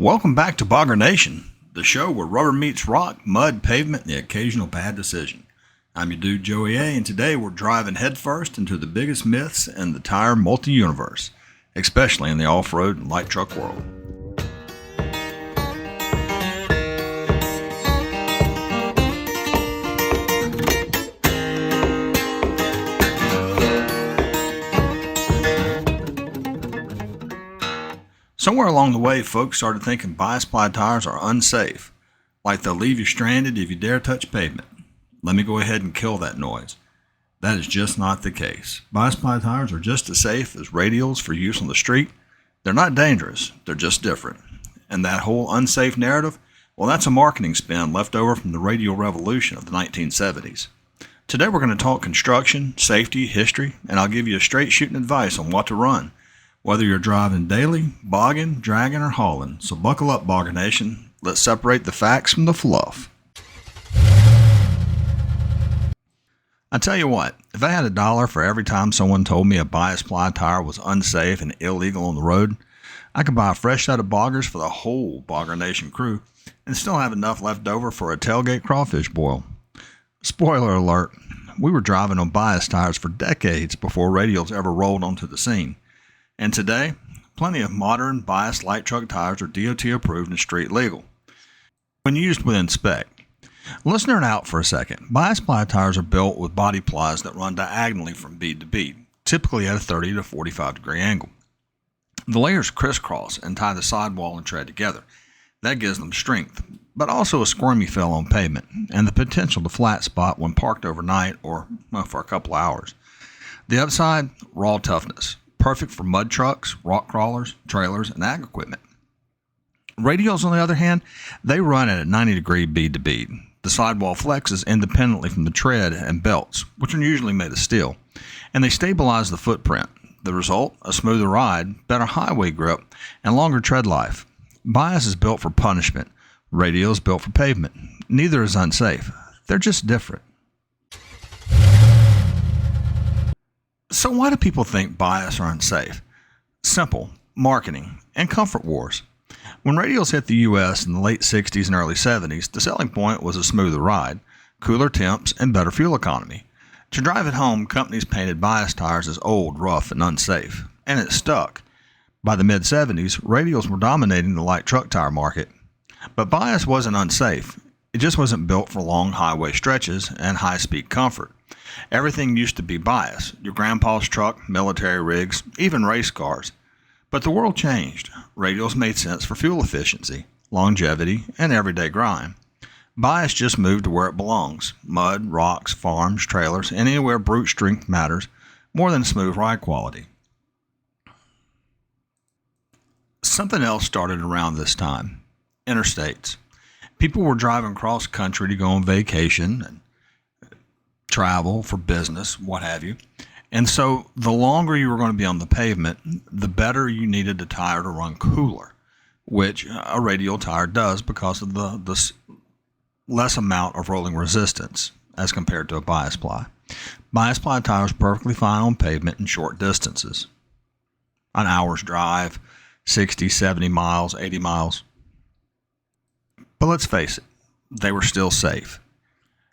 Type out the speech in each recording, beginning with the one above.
Welcome back to Bogger Nation, the show where rubber meets rock, mud, pavement, and the occasional bad decision. I'm your dude Joey A, and today we're driving headfirst into the biggest myths in the tire multi-universe, especially in the off-road and light truck world. Somewhere along the way, folks started thinking Bias-Ply tires are unsafe, like they'll leave you stranded if you dare touch pavement. Let me go ahead and kill that noise. That is just not the case. Bias-Ply tires are just as safe as Radials for use on the street. They're not dangerous, they're just different. And that whole unsafe narrative, well, that's a marketing spin left over from the radial revolution of the 1970s. Today we're going to talk construction, safety, history, and I'll give you a straight shooting advice on what to run, whether you're driving daily, bogging, dragging, or hauling. So buckle up, Bogger Nation. Let's separate the facts from the fluff. I tell you what, if I had $1 for every time someone told me a Bias-Ply tire was unsafe and illegal on the road, I could buy a fresh set of boggers for the whole Bogger Nation crew and still have enough left over for a tailgate crawfish boil. Spoiler alert, we were driving on bias tires for decades before radials ever rolled onto the scene. And today, plenty of modern bias light truck tires are DOT approved and street legal when used within spec. Let's nerd out for a second. Bias-Ply tires are built with body plies that run diagonally from bead to bead, typically at a 30 to 45 degree angle. The layers crisscross and tie the sidewall and tread together. That gives them strength, but also a squirmy feel on pavement and the potential to flat spot when parked overnight or for a couple hours. The upside, raw toughness. Perfect for mud trucks, rock crawlers, trailers, and ag equipment. Radials, on the other hand, they run at a 90 degree bead to bead. The sidewall flexes independently from the tread and belts, which are usually made of steel, and they stabilize the footprint. The result, a smoother ride, better highway grip, and longer tread life. Bias is built for punishment. Radial is built for pavement. Neither is unsafe. They're just different. So why do people think bias are unsafe? Simple, marketing, and comfort wars. When radials hit the U.S. in the late 60s and early 70s, the selling point was a smoother ride, cooler temps, and better fuel economy. To drive it home, companies painted bias tires as old, rough, and unsafe, and it stuck. By the mid-70s, radials were dominating the light truck tire market. But bias wasn't unsafe. It just wasn't built for long highway stretches and high-speed comfort. Everything used to be bias, your grandpa's truck, military rigs, even race cars. But the world changed. Radials made sense for fuel efficiency, longevity, and everyday grind. Bias just moved to where it belongs: mud, rocks, farms, trailers, and anywhere brute strength matters more than smooth ride quality. Something else started around this time: interstates. People were driving cross country to go on vacation and travel for business, what have you. And so the longer you were going to be on the pavement, the better you needed the tire to run cooler, which a radial tire does because of the less amount of rolling resistance as compared to a Bias-Ply. Bias-Ply tires are perfectly fine on pavement in short distances. An hour's drive, 60, 70 miles, 80 miles. But let's face it, they were still safe.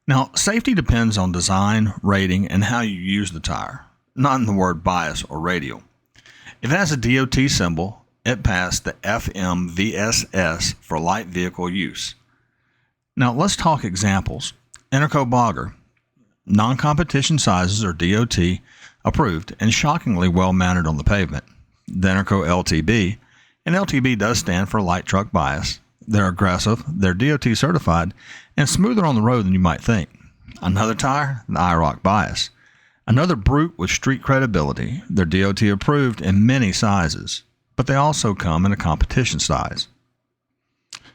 Now, safety depends on design, rating, and how you use the tire, not in the word bias or radial. If it has a DOT symbol, it passed the FMVSS for light vehicle use. Now, let's talk examples. Interco Bogger. Non-competition sizes are DOT approved and shockingly well mounted on the pavement. The Interco LTB, and LTB does stand for light truck bias. They're aggressive, they're DOT certified, and smoother on the road than you might think. Another tire, the IROC Bias. Another brute with street credibility. They're DOT approved in many sizes, but they also come in a competition size.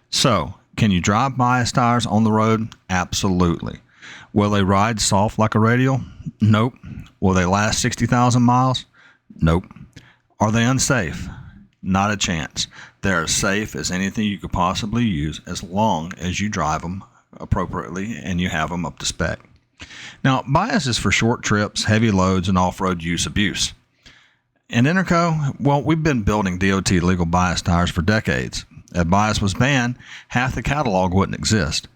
So, can you drive bias tires on the road? Absolutely. Will they ride soft like a radial? Nope. Will they last 60,000 miles? Nope. Are they unsafe? Not a chance. They're as safe as anything you could possibly use as long as you drive them appropriately and you have them up to spec. Now, bias is for short trips, heavy loads, and off-road use abuse. And Interco, well, we've been building DOT legal bias tires for decades. If bias was banned, half the catalog wouldn't exist.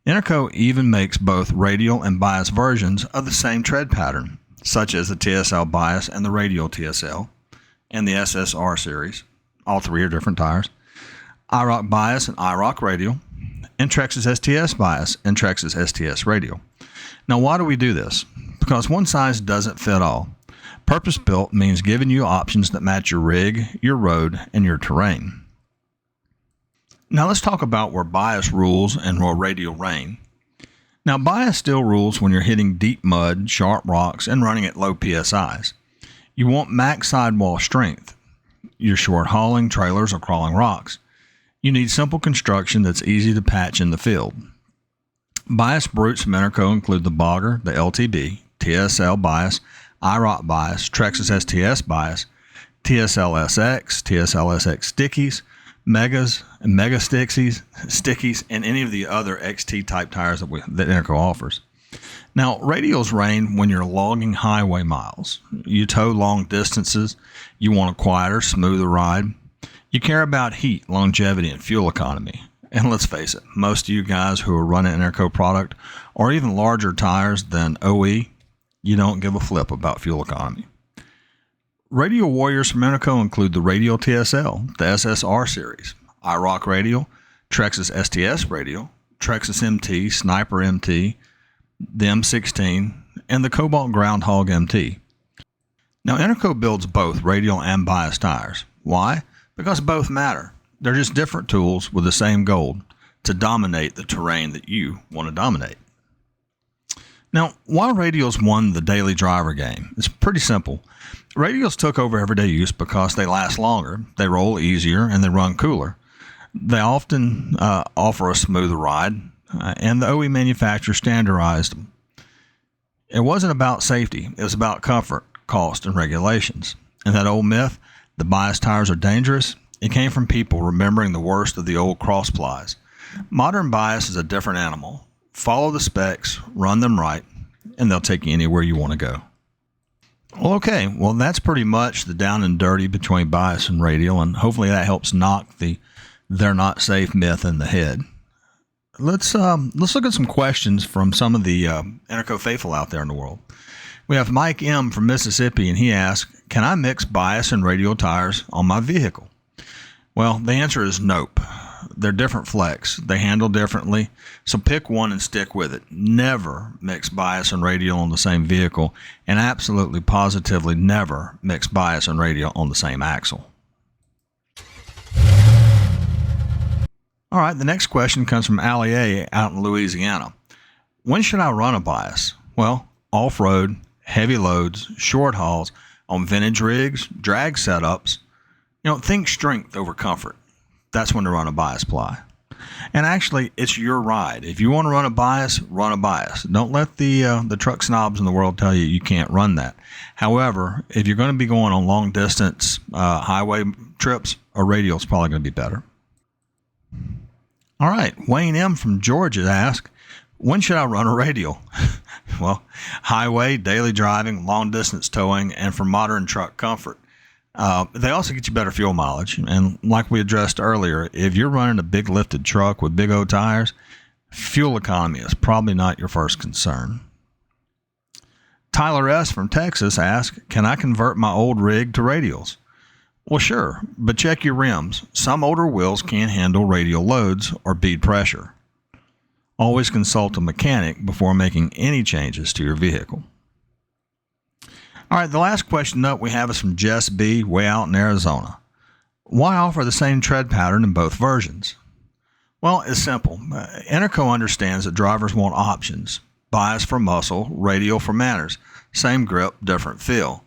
Interco even makes both radial and bias versions of the same tread pattern, such as the TSL Bias and the Radial TSL, and the SSR series. All three are different tires. IROC Bias and IROC Radial, and Trex's STS Bias and Trex's STS Radial. Now, why do we do this? Because one size doesn't fit all. Purpose-built means giving you options that match your rig, your road, and your terrain. Now let's talk about where bias rules and where radial reign. Now bias still rules when you're hitting deep mud, sharp rocks, and running at low PSIs. You want max sidewall strength. You're short hauling trailers or crawling rocks. You need simple construction that's easy to patch in the field. Bias brutes from Interco include the Bogger, the LTB, TSL Bias, IROC Bias, Trex's STS Bias, TSL SX, TSL SX Stickies, Megas, and Mega Stickies, and any of the other XT type tires that Interco offers. Now, radials reign when you're logging highway miles. You tow long distances. You want a quieter, smoother ride. You care about heat, longevity, and fuel economy. And let's face it, most of you guys who are running Interco product or even larger tires than OE, you don't give a flip about fuel economy. Radial warriors from Interco include the Radial TSL, the SSR series, IROC Radial, Trex's STS Radial, Trex's MT, Sniper MT, the M16, and the Cobalt Groundhog MT. Now, Interco builds both radial and bias tires. Why? Because both matter. They're just different tools with the same goal, to dominate the terrain that you want to dominate. Now, why radials won the daily driver game? It's pretty simple. Radials took over everyday use because they last longer, they roll easier, and they run cooler. They often offer a smoother ride, and the OE manufacturer standardized them. It wasn't about safety. It was about comfort, cost, and regulations. And that old myth, the bias tires are dangerous, it came from people remembering the worst of the old cross plies. Modern bias is a different animal. Follow the specs, run them right, and they'll take you anywhere you want to go. Well, okay, well, that's pretty much the down and dirty between bias and radial, and hopefully that helps knock the they're not safe myth in the head. Let's look at some questions from some of the Interco faithful out there in the world. We have Mike M. from Mississippi, and he asks, can I mix bias and radial tires on my vehicle? Well, the answer is nope. They're different flex. They handle differently. So pick one and stick with it. Never mix bias and radial on the same vehicle, and absolutely positively never mix bias and radial on the same axle. All right, the next question comes from Allie A. out in Louisiana. When should I run a bias? Well, off-road, heavy loads, short hauls, on vintage rigs, drag setups. Think strength over comfort. That's when to run a Bias-Ply. And actually, it's your ride. If you want to run a bias, run a bias. Don't let the truck snobs in the world tell you you can't run that. However, if you're going to be going on long distance highway trips, a radial is probably going to be better. All right, Wayne M. from Georgia asks, when should I run a radial? Well, highway, daily driving, long distance towing, and for modern truck comfort. They also get you better fuel mileage. And like we addressed earlier, if you're running a big lifted truck with big old tires, fuel economy is probably not your first concern. Tyler S. from Texas asks, can I convert my old rig to radials? Well, sure, but check your rims. Some older wheels can't handle radial loads or bead pressure. Always consult a mechanic before making any changes to your vehicle. All right, the last question up we have is from Jess B. way out in Arizona. Why offer the same tread pattern in both versions? Well, it's simple. Interco understands that drivers want options. Bias for muscle, radial for manners. Same grip, different feel.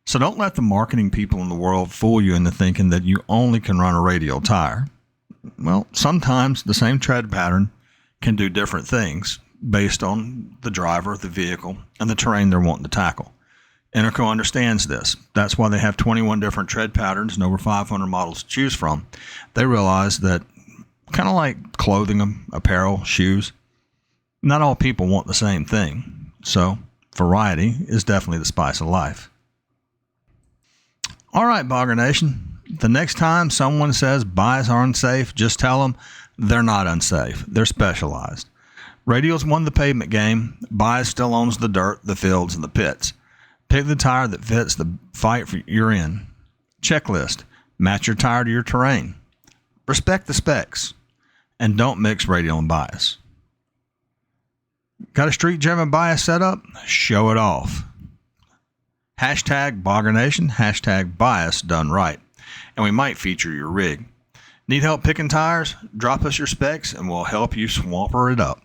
So don't let the marketing people in the world fool you into thinking that you only can run a radial tire. Well, sometimes the same tread pattern can do different things based on the driver, the vehicle, and the terrain they're wanting to tackle. Interco understands this. That's why they have 21 different tread patterns and over 500 models to choose from. They realize that, kind of like clothing, apparel, shoes, not all people want the same thing. So variety is definitely the spice of life. All right, Bogger Nation, The next time someone says bias are unsafe, just tell them they're not unsafe. They're specialized. Radials won the pavement game. Bias still owns the dirt, the fields, and the pits. Pick the tire that fits the fight you're in. Checklist. Match your tire to your terrain. Respect the specs. And don't mix radial and bias. Got a street-driven bias setup? Show it off. Hashtag Bogger Nation, hashtag bias done right. And we might feature your rig. Need help picking tires? Drop us your specs and we'll help you swamper it up.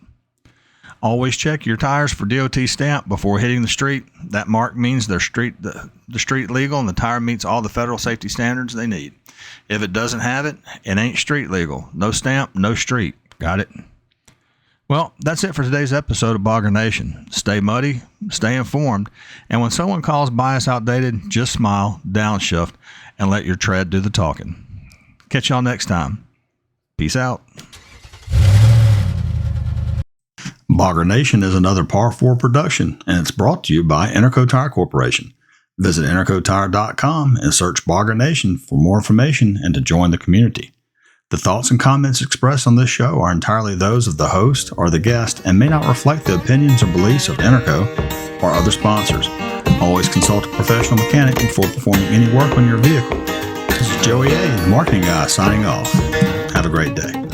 Always check your tires for DOT stamp before hitting the street. That mark means they're the street legal and the tire meets all the federal safety standards they need. If it doesn't have it, it ain't street legal. No stamp, no street. Got it? Well, that's it for today's episode of Bogger Nation. Stay muddy, stay informed, and when someone calls bias outdated, just smile, downshift, and let your tread do the talking. Catch y'all next time. Peace out. Bogger Nation is another Par 4 production, and it's brought to you by Interco Tire Corporation. Visit intercotire.com and search Bogger Nation for more information and to join the community. The thoughts and comments expressed on this show are entirely those of the host or the guest and may not reflect the opinions or beliefs of Interco or other sponsors. Always consult a professional mechanic before performing any work on your vehicle. This is Joey A., the marketing guy, signing off. Have a great day.